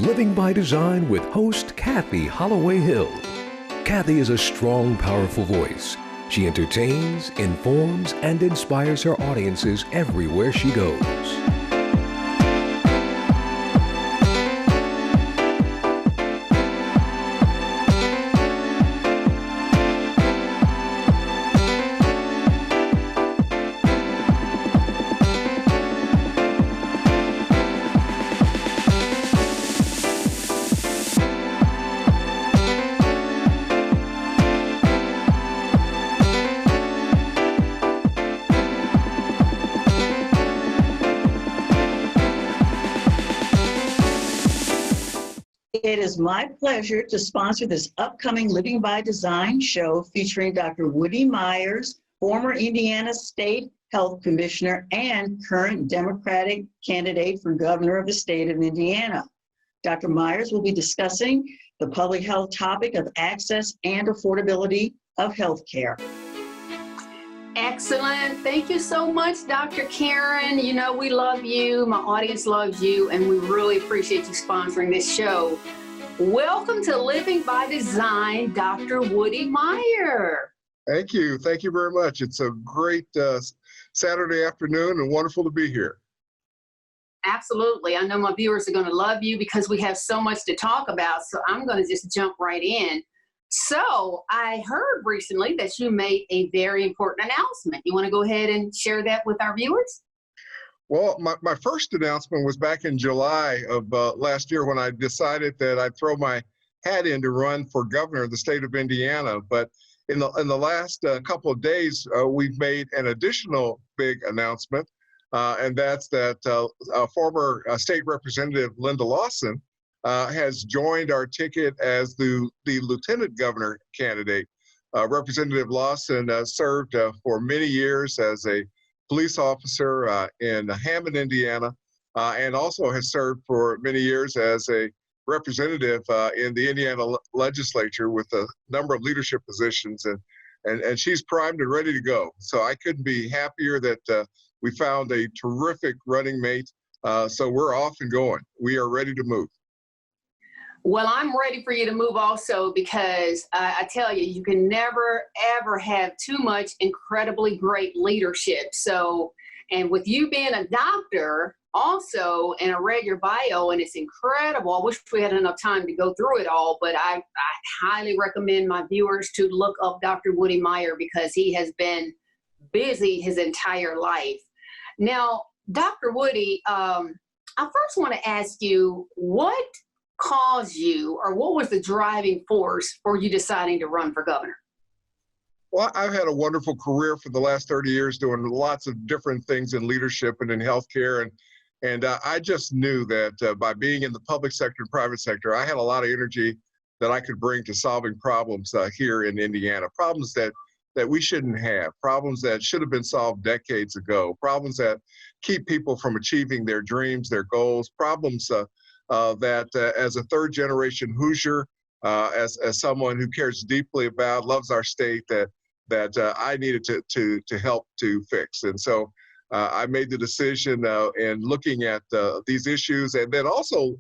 Living by Design with host Kathy Holloway Hill. Kathy is a strong, powerful voice. She entertains, informs, and inspires her audiences everywhere she goes. It is my pleasure to sponsor this upcoming Living by Design show featuring Dr. Woody Myers, former Indiana State Health Commissioner and current Democratic candidate for governor of the state of Indiana. Dr. Myers will be discussing the public health topic of access and affordability of health care. Excellent. Thank you so much, Dr. Karen. You know, we love you. My audience loves you, and we really appreciate you sponsoring this show. Welcome to Living by Design, Dr. Woody Meyer. Thank you. Thank you very much. It's a great Saturday afternoon and wonderful to be here. Absolutely. I know my viewers are going to love you because we have so much to talk about, so I'm going to just jump right in. So I heard recently that you made a very important announcement. You want to go ahead and share that with our viewers? Well, my first announcement was back in July of last year when I decided that I'd throw my hat in to run for governor of the state of Indiana. But in the last couple of days, we've made an additional big announcement, and that's that former State Representative Linda Lawson has joined our ticket as the lieutenant governor candidate. Representative Lawson served for many years as a police officer in Hammond, Indiana, and also has served for many years as a representative in the Indiana legislature with a number of leadership positions, and she's primed and ready to go. So I couldn't be happier that we found a terrific running mate. So we're off and going. We are ready to move. Well, I'm ready for you to move also because I tell you, you can never, ever have too much incredibly great leadership. So, and with you being a doctor also, and I read your bio and it's incredible. I wish we had enough time to go through it all, but I highly recommend my viewers to look up Dr. Woody Meyer because he has been busy his entire life. Now, Dr. Woody, I first want to ask you, what caused you, or what was the driving force for you deciding to run for governor? Well, I've had a wonderful career for the last 30 years doing lots of different things in leadership and in healthcare, and I just knew that by being in the public sector and private sector, I had a lot of energy that I could bring to solving problems here in Indiana, problems that we shouldn't have, problems that should have been solved decades ago, problems that keep people from achieving their dreams, their goals, problems that as a third-generation Hoosier, as someone who cares deeply about, loves our state, that I needed to help to fix. And so I made the decision in looking at these issues, and then also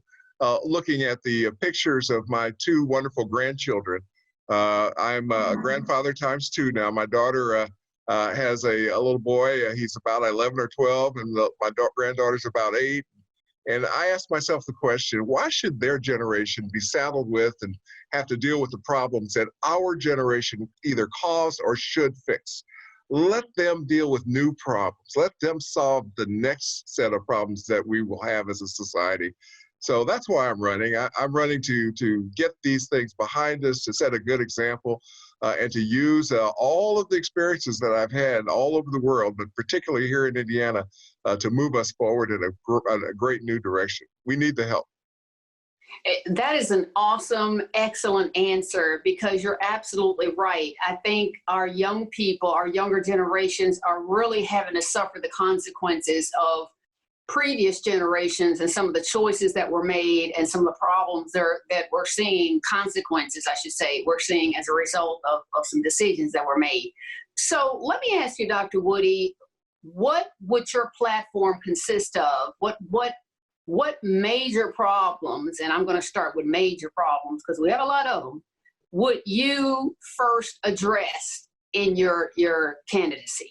looking at the pictures of my two wonderful grandchildren. I'm a grandfather times two now. My daughter has a little boy. He's about 11 or 12, and my granddaughter's about 8. And I asked myself the question, why should their generation be saddled with and have to deal with the problems that our generation either caused or should fix? Let them deal with new problems. Let them solve the next set of problems that we will have as a society. So that's why I'm running. I'm running to get these things behind us, to set a good example, and to use all of the experiences that I've had all over the world, but particularly here in Indiana, to move us forward in a great new direction. We need the help. That is an awesome, excellent answer because you're absolutely right. I think our young people, our younger generations are really having to suffer the consequences of previous generations and some of the choices that were made and some of the problems that we're seeing, consequences, I should say, we're seeing as a result of some decisions that were made. So let me ask you, Dr. Woody, what would your platform consist of? What what major problems, and I'm going to start with major problems because we have a lot of them, would you first address in your candidacy?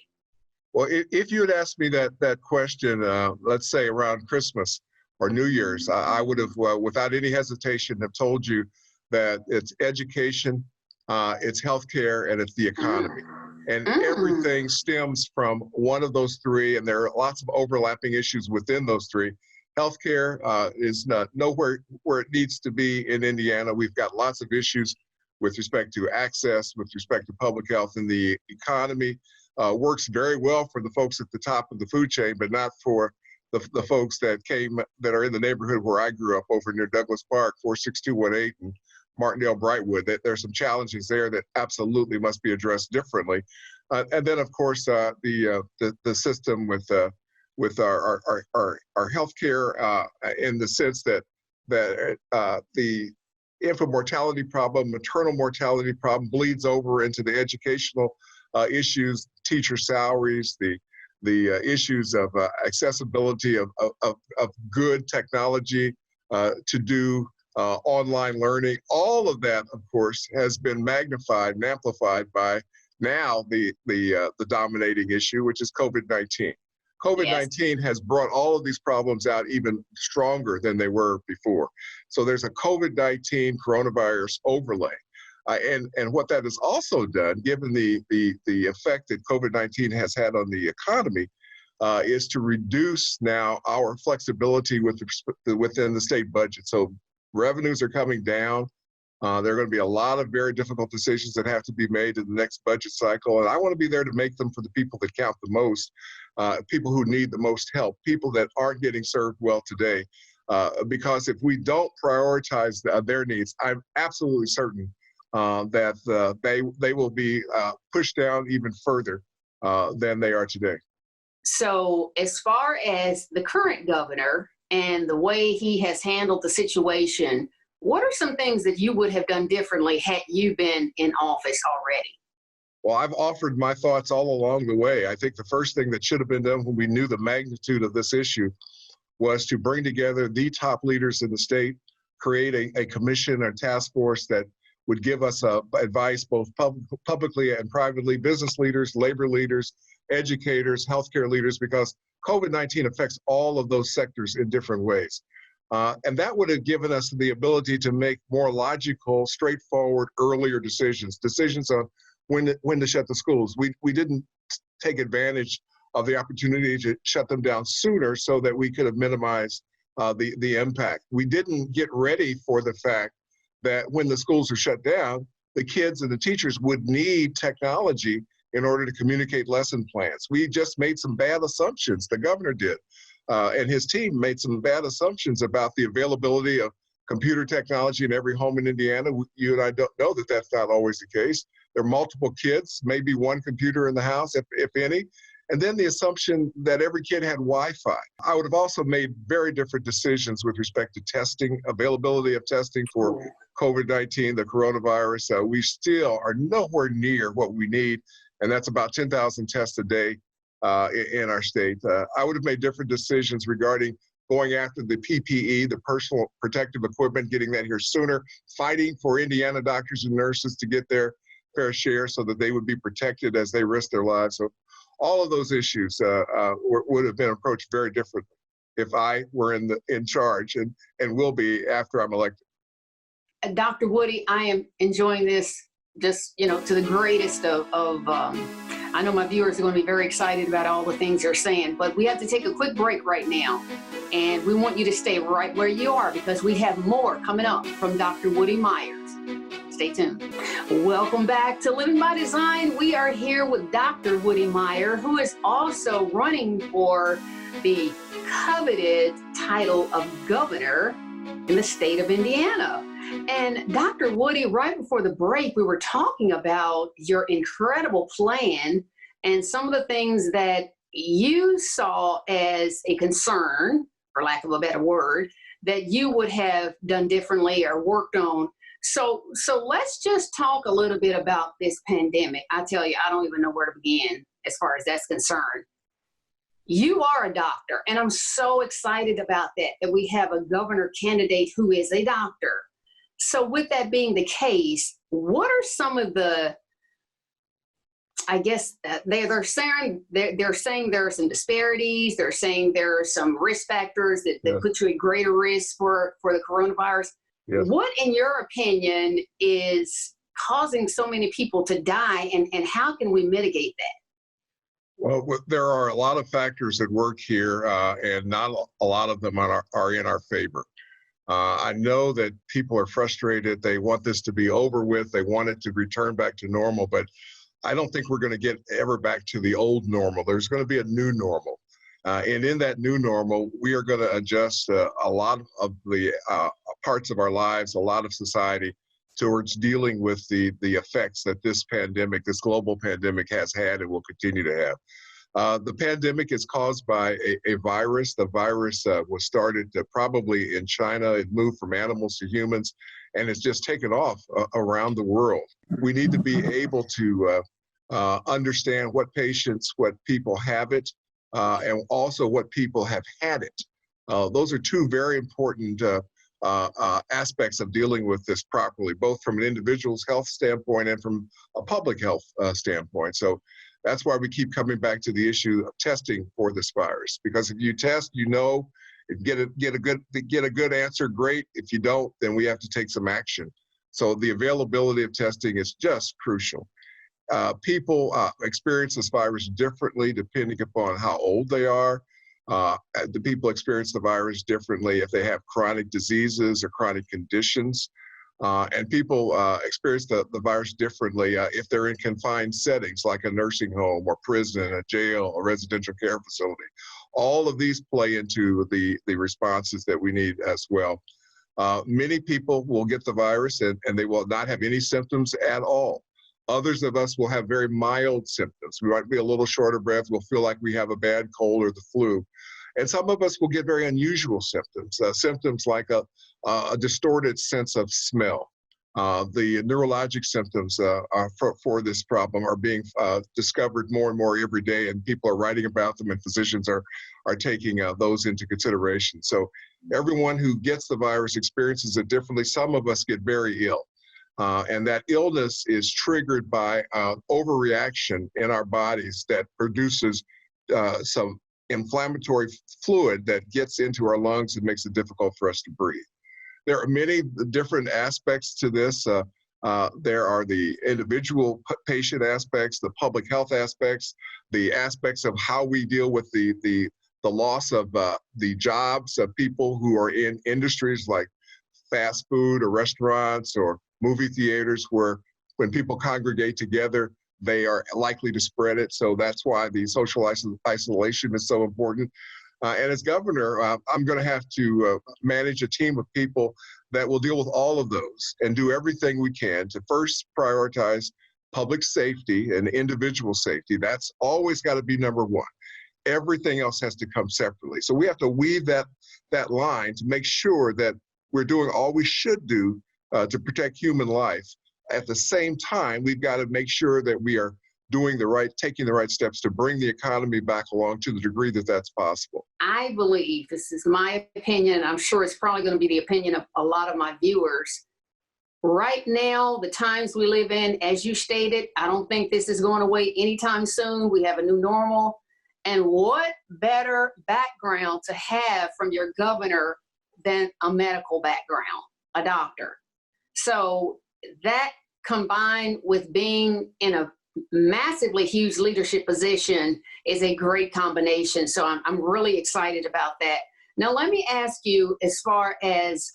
Well, if you had asked me that question, let's say around Christmas or New Year's, I would have, without any hesitation, have told you that it's education, it's healthcare, and it's the economy. And everything stems from one of those three, and there are lots of overlapping issues within those three. Healthcare is nowhere where it needs to be in Indiana. We've got lots of issues with respect to access, with respect to public health, and the economy works very well for the folks at the top of the food chain, but not for the folks that are in the neighborhood where I grew up over near Douglas Park, 46218 and Martindale Brightwood. There's some challenges there that absolutely must be addressed differently. And then, of course, the system with our healthcare in the sense that the infant mortality problem, maternal mortality problem bleeds over into the educational issues, teacher salaries, the issues of accessibility of good technology to do online learning. All of that, of course, has been magnified and amplified by now the dominating issue, which is COVID-19. COVID-19 has brought all of these problems out even stronger than they were before. So there's a COVID-19 coronavirus overlay. And what that has also done, given the effect that COVID-19 has had on the economy, is to reduce now our flexibility within the state budget. So revenues are coming down. There are going to be a lot of very difficult decisions that have to be made in the next budget cycle. And I want to be there to make them for the people that count the most, people who need the most help, people that aren't getting served well today. Because if we don't prioritize their needs, I'm absolutely certain that they will be pushed down even further than they are today. So as far as the current governor and the way he has handled the situation, what are some things that you would have done differently had you been in office already? Well, I've offered my thoughts all along the way. I think the first thing that should have been done when we knew the magnitude of this issue was to bring together the top leaders in the state, create a commission or task force that would give us advice both publicly and privately, business leaders, labor leaders, educators, healthcare leaders, because COVID-19 affects all of those sectors in different ways. And that would have given us the ability to make more logical, straightforward, earlier decisions on when to shut the schools. We didn't take advantage of the opportunity to shut them down sooner so that we could have minimized the impact. We didn't get ready for the fact that when the schools are shut down, the kids and the teachers would need technology in order to communicate lesson plans. We just made some bad assumptions. The governor did, and his team made some bad assumptions about the availability of computer technology in every home in Indiana. You and I don't know that that's not always the case. There are multiple kids, maybe one computer in the house, if any. And then the assumption that every kid had Wi-Fi. I would have also made very different decisions with respect to testing, availability of testing for COVID-19, the coronavirus. We still are nowhere near what we need, and that's about 10,000 tests a day in our state. I would have made different decisions regarding going after the PPE, the personal protective equipment, getting that here sooner, fighting for Indiana doctors and nurses to get their fair share so that they would be protected as they risk their lives. So all of those issues would have been approached very differently if I were in charge, and will be after I'm elected. Dr. Woody, I am enjoying this just, to the greatest of I know my viewers are going to be very excited about all the things you're saying, but we have to take a quick break right now. And we want you to stay right where you are because we have more coming up from Dr. Woody Myers. Stay tuned. Welcome back to Living by Design. We are here with Dr. Woody Myers, who is also running for the coveted title of governor in the state of Indiana. And Dr. Woody, right before the break, we were talking about your incredible plan and some of the things that you saw as a concern, for lack of a better word, that you would have done differently or worked on. So let's just talk a little bit about this pandemic. I tell you, I don't even know where to begin as far as that's concerned. You are a doctor, and I'm so excited about that we have a governor candidate who is a doctor. So with that being the case, what are some of the, I guess they're saying there are some disparities. They're saying there are some risk factors that put you at greater risk for the coronavirus. Yes. What, in your opinion, is causing so many people to die, and how can we mitigate that? Well, there are a lot of factors at work here, and not a lot of them are in our favor. I know that people are frustrated. They want this to be over with. They want it to return back to normal, but I don't think we're going to get ever back to the old normal. There's going to be a new normal. And in that new normal, we are going to adjust a lot of the parts of our lives, a lot of society, towards dealing with the effects that this pandemic, this global pandemic, has had and will continue to have. The pandemic is caused by a virus. The virus was started probably in China. It moved from animals to humans, and it's just taken off around the world. We need to be able to understand what people have it, and also what people have had it. Those are two very important aspects of dealing with this properly, both from an individual's health standpoint and from a public health standpoint. So that's why we keep coming back to the issue of testing for this virus, because if you test, you know, get a good answer, great. If you don't, then we have to take some action. So the availability of testing is just crucial. People experience this virus differently depending upon how old they are. The people experience the virus differently if they have chronic diseases or chronic conditions. And people experience the virus differently if they're in confined settings like a nursing home or prison, a jail, a residential care facility. All of these play into the responses that we need as well. Many people will get the virus and they will not have any symptoms at all. Others of us will have very mild symptoms. We might be a little short of breath. We'll feel like we have a bad cold or the flu. And some of us will get very unusual symptoms, symptoms like a distorted sense of smell. The neurologic symptoms for this problem are being discovered more and more every day, and people are writing about them, and physicians are taking those into consideration. So everyone who gets the virus experiences it differently. Some of us get very ill. And that illness is triggered by overreaction in our bodies that produces some inflammatory fluid that gets into our lungs and makes it difficult for us to breathe. There are many different aspects to this. There are the individual patient aspects, the public health aspects, the aspects of how we deal with the loss of the jobs of people who are in industries like fast food or restaurants or movie theaters, where when people congregate together, they are likely to spread it. So that's why the social isolation is so important. And as governor, I'm going to have to manage a team of people that will deal with all of those and do everything we can to first prioritize public safety and individual safety. That's always got to be number one. Everything else has to come separately. So we have to weave that line to make sure that we're doing all we should do to protect human life. At the same time, we've got to make sure that we are taking the right steps to bring the economy back along to the degree that that's possible. I believe, this is my opinion, I'm sure it's probably going to be the opinion of a lot of my viewers. Right now, the times we live in, as you stated, I don't think this is going away anytime soon. We have a new normal. And what better background to have from your governor than a medical background, a doctor? So that combined with being in a massively huge leadership position is a great combination. So I'm really excited about that. Now, let me ask you, as far as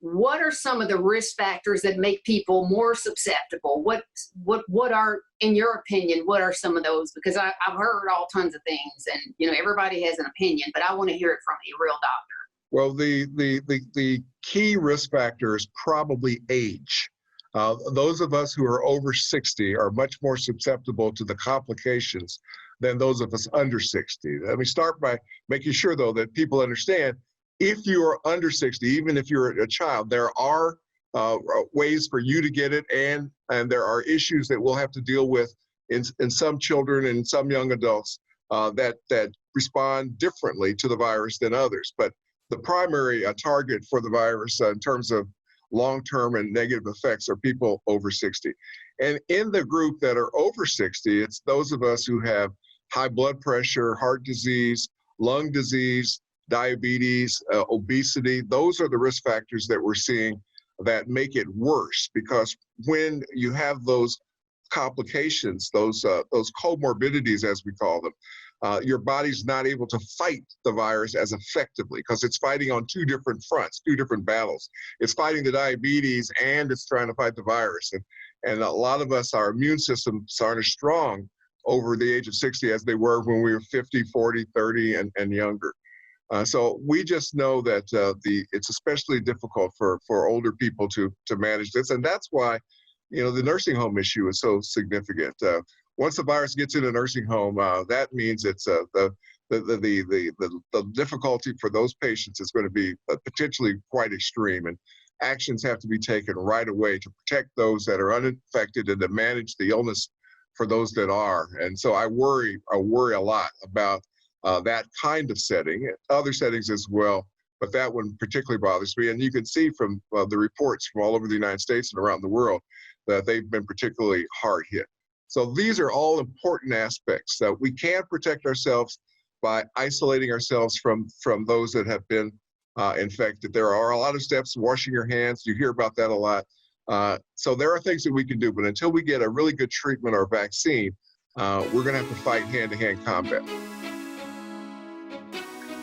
what are some of the risk factors that make people more susceptible? What are, in your opinion, what are some of those? Because I've heard all tons of things, and everybody has an opinion, but I want to hear it from a real doctor. Well, the key risk factor is probably age. Those of us who are over 60 are much more susceptible to the complications than those of us under 60. Let me start by making sure, though, that people understand, if you are under 60, even if you're a child, there are ways for you to get it, and there are issues that we'll have to deal with in some children and some young adults that respond differently to the virus than others. But the primary target for the virus in terms of long-term and negative effects are people over 60. And in the group that are over 60, it's those of us who have high blood pressure, heart disease, lung disease, diabetes, obesity. Those are the risk factors that we're seeing that make it worse, because when you have those complications, those comorbidities, as we call them, your body's not able to fight the virus as effectively because it's fighting on two different fronts, two different battles. It's fighting the diabetes and it's trying to fight the virus. And a lot of us, our immune systems aren't as strong over the age of 60 as they were when we were 50, 40, 30, and younger. So we just know that it's especially difficult for older people to manage this. And that's why, the nursing home issue is so significant. Once the virus gets in a nursing home, that means it's the difficulty for those patients is going to be potentially quite extreme, and actions have to be taken right away to protect those that are uninfected and to manage the illness for those that are. And so I worry a lot about that kind of setting, other settings as well, but that one particularly bothers me. And you can see from the reports from all over the United States and around the world that they've been particularly hard hit. So these are all important aspects. We can't protect ourselves by isolating ourselves from those that have been infected. There are a lot of steps, washing your hands, you hear about that a lot. So there are things that we can do, but until we get a really good treatment or vaccine, we're gonna have to fight hand-to-hand combat.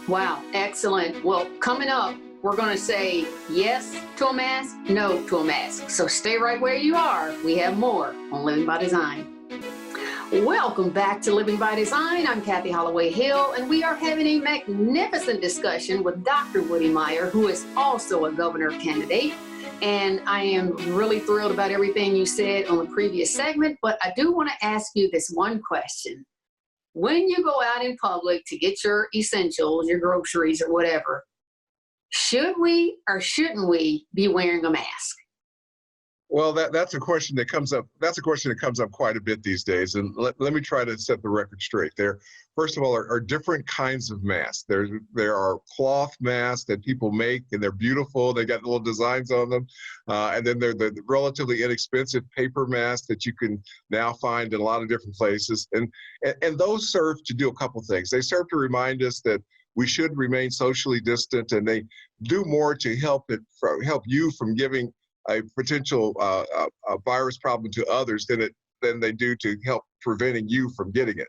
Wow, excellent. Well, coming up, we're going to say yes to a mask, no to a mask. So stay right where you are. We have more on Living by Design. Welcome back to Living by Design. I'm Kathy Holloway Hill, and we are having a magnificent discussion with Dr. Woody Meyer, who is also a governor candidate. And I am really thrilled about everything you said on the previous segment, but I do want to ask you this one question. When you go out in public to get your essentials, your groceries or whatever, should we or shouldn't we be wearing a mask? Well, that's a question that comes up. That's a question that comes up quite a bit these days. And let me try to set the record straight there. First of all, are different kinds of masks. There are cloth masks that people make, and they're beautiful. They got little designs on them. And then there are the relatively inexpensive paper masks that you can now find in a lot of different places. And those serve to do a couple things. They serve to remind us that we should remain socially distant, and they do more to help you from giving a potential virus problem to others than they do to help preventing you from getting it.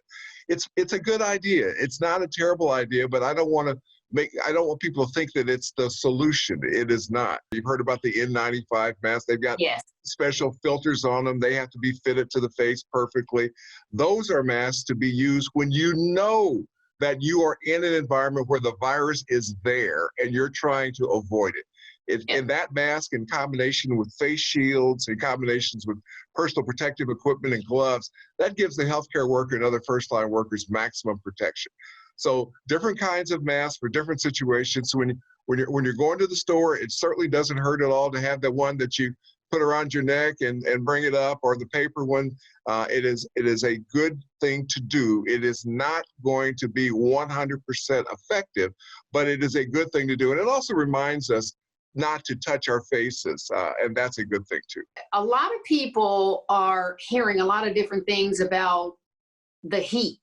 It's a good idea. It's not a terrible idea, but I don't want people to think that it's the solution. It is not. You've heard about the N95 mask. They've got special filters on them. They have to be fitted to the face perfectly. Those are masks to be used when you know that you are in an environment where the virus is there and you're trying to avoid it. And that mask, in combination with face shields, in combinations with personal protective equipment and gloves, that gives the healthcare worker and other first-line workers maximum protection. So different kinds of masks for different situations. So when you're going to the store, it certainly doesn't hurt at all to have the one that you put around your neck and bring it up, or the paper one. It is a good thing to do. It is not going to be 100% effective, but it is a good thing to do. And it also reminds us not to touch our faces, and that's a good thing too. A lot of people are hearing a lot of different things about the heat,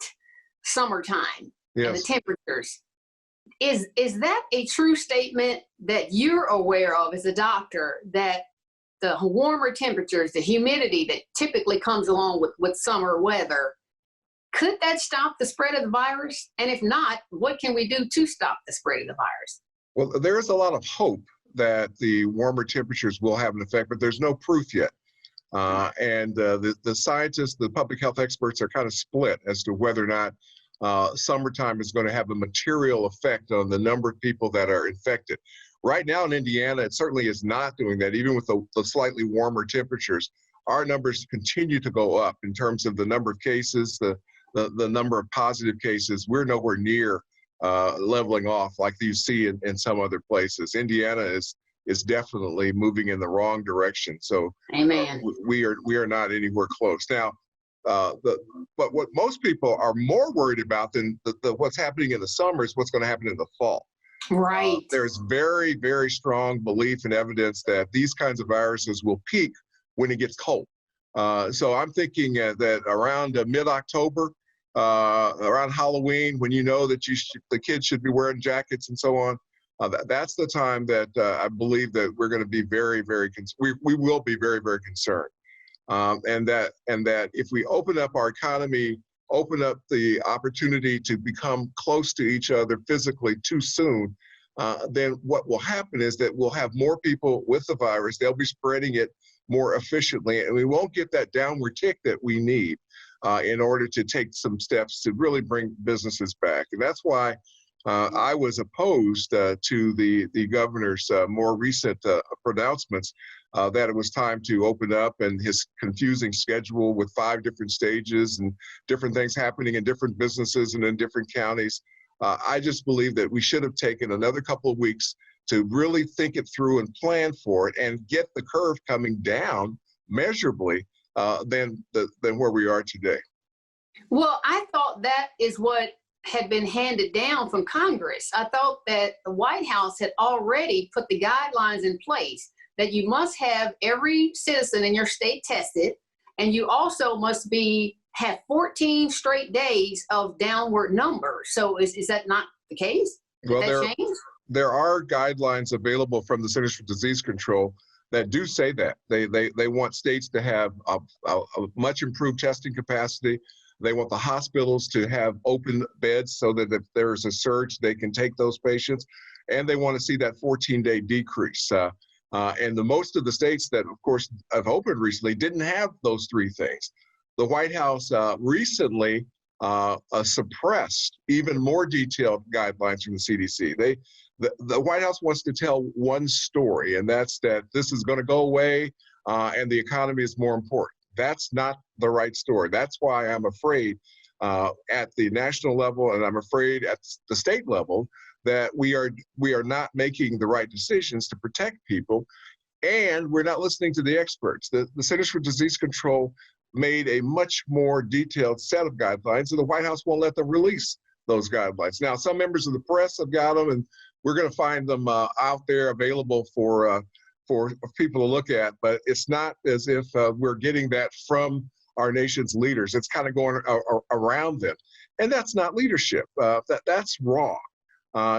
summertime, and the temperatures. Is that a true statement that you're aware of as a doctor, that the warmer temperatures, the humidity that typically comes along with summer weather, could that stop the spread of the virus? And if not, what can we do to stop the spread of the virus? Well, there is a lot of hope that the warmer temperatures will have an effect, but there's no proof yet. And the scientists, the public health experts are kind of split as to whether or not summertime is going to have a material effect on the number of people that are infected. Right now in Indiana, it certainly is not doing that. Even with the slightly warmer temperatures, our numbers continue to go up in terms of the number of cases, the number of positive cases. We're nowhere near leveling off like you see in some other places. Indiana is definitely moving in the wrong direction. So Amen. We are not anywhere close. Now, but what most people are more worried about than what's happening in the summer is what's going to happen in the fall. Right. There's very, very strong belief and evidence that these kinds of viruses will peak when it gets cold. So I'm thinking that around mid-October, around Halloween, when you know that the kids should be wearing jackets and so on, that's the time that I believe that we're going to be very, very we will be very, very concerned. And that if we open up our economy, open up the opportunity to become close to each other physically too soon, then what will happen is that we'll have more people with the virus. They'll be spreading it more efficiently, and we won't get that downward tick that we need in order to take some steps to really bring businesses back. And that's why I was opposed to the governor's more recent pronouncements that it was time to open up, and his confusing schedule with 5 different stages and different things happening in different businesses and in different counties. I just believe that we should have taken another couple of weeks to really think it through and plan for it and get the curve coming down measurably than where we are today. Well, I thought that is what had been handed down from Congress. I thought that the White House had already put the guidelines in place that you must have every citizen in your state tested, and you also must have 14 straight days of downward numbers. So is that not the case? Did that change? There are guidelines available from the Centers for Disease Control that do say that. They want states to have a much improved testing capacity. They want the hospitals to have open beds so that if there's a surge, they can take those patients. And they want to see that 14-day decrease. And most of the states that, of course, have opened recently didn't have those 3 things. The White House recently suppressed even more detailed guidelines from the CDC. The White House wants to tell one story, and that's that this is going to go away and the economy is more important. That's not the right story. That's why I'm afraid at the national level, and I'm afraid at the state level, that we are not making the right decisions to protect people, and we're not listening to the experts. The Centers for Disease Control made a much more detailed set of guidelines, and the White House won't let them release those guidelines. Now, some members of the press have got them, and we're going to find them out there available for people to look at, but it's not as if we're getting that from our nation's leaders. It's kind of going around them, and that's not leadership. That's wrong.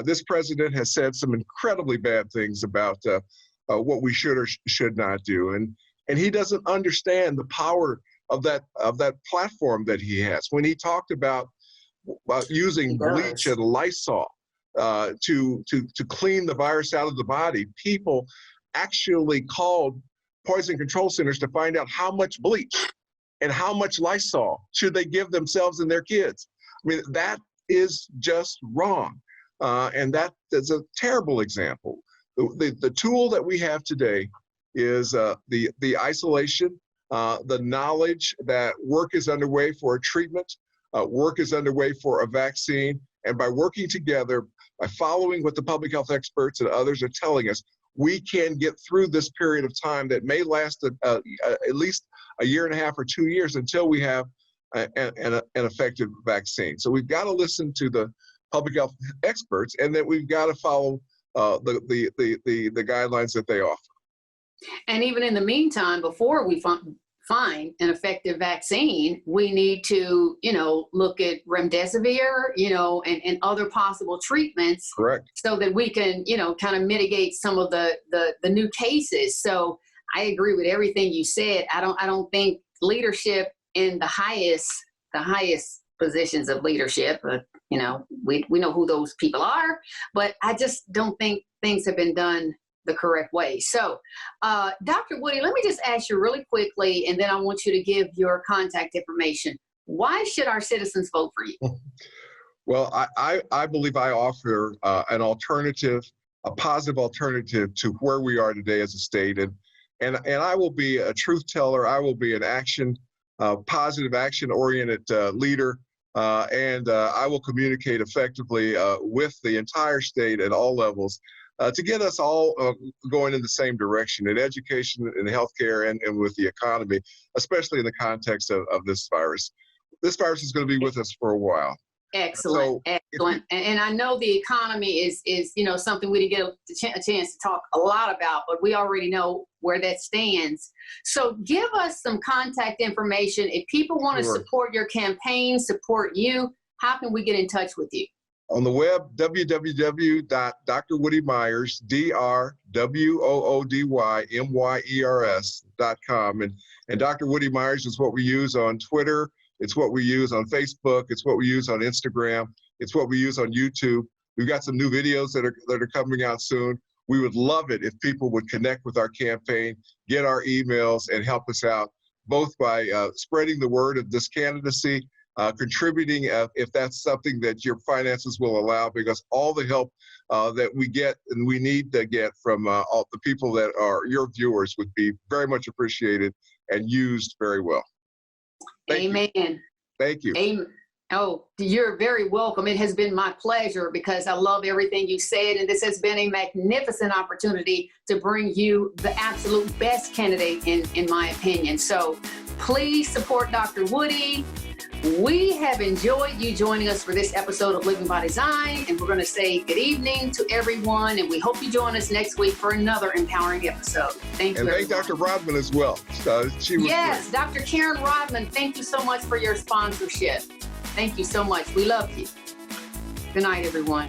This president has said some incredibly bad things about what we should or should not do, and he doesn't understand the power of that platform that he has. When he talked about using bleach and Lysol to clean the virus out of the body, people actually called poison control centers to find out how much bleach and how much Lysol should they give themselves and their kids. I mean, that is just wrong. And that is a terrible example. The tool that we have today is the isolation, the knowledge that work is underway for a treatment, work is underway for a vaccine, and by working together, by following what the public health experts and others are telling us, we can get through this period of time that may last at least a year and a half or 2 years until we have an effective vaccine. So we've got to listen to the public health experts, and then we've got to follow the guidelines that they offer. And even in the meantime, before we find an effective vaccine, we need to, look at remdesivir, and other possible treatments. Correct. So that we can, kind of mitigate some of the new cases. So I agree with everything you said. I don't think leadership in the highest positions of leadership, we know who those people are, but I just don't think things have been done the correct way. So, Dr. Woody, let me just ask you really quickly, and then I want you to give your contact information. Why should our citizens vote for you? Well, I believe I offer an alternative, a positive alternative to where we are today as a state, and I will be a truth teller. I will be an positive action-oriented leader, and I will communicate effectively with the entire state at all levels to get us all going in the same direction in education, in healthcare, and with the economy, especially in the context of this virus. This virus is going to be with us for a while. Excellent, excellent. And I know the economy is something we didn't get a chance to talk a lot about, but we already know where that stands. So give us some contact information. If people want to support your campaign, support you, how can we get in touch with you? On the web, www.drwoodymyers, DrWoodymyers.com. And Dr. Woody Myers is what we use on Twitter. It's what we use on Facebook. It's what we use on Instagram. It's what we use on YouTube. We've got some new videos that are coming out soon. We would love it if people would connect with our campaign, get our emails, and help us out, both by spreading the word of this candidacy, contributing if that's something that your finances will allow, because all the help that we get and we need to get from all the people that are your viewers would be very much appreciated and used very well. Amen. Thank you. Amen. Oh, you're very welcome. It has been my pleasure because I love everything you said, and this has been a magnificent opportunity to bring you the absolute best candidate in my opinion. So please support Dr. Woody. We have enjoyed you joining us for this episode of Living by Design, and we're going to say good evening to everyone, and we hope you join us next week for another empowering episode. Thank you. And thank Dr. Rodman as well. She was yes, great. Dr. Karen Rodman, thank you so much for your sponsorship. Thank you so much. We love you. Good night, everyone.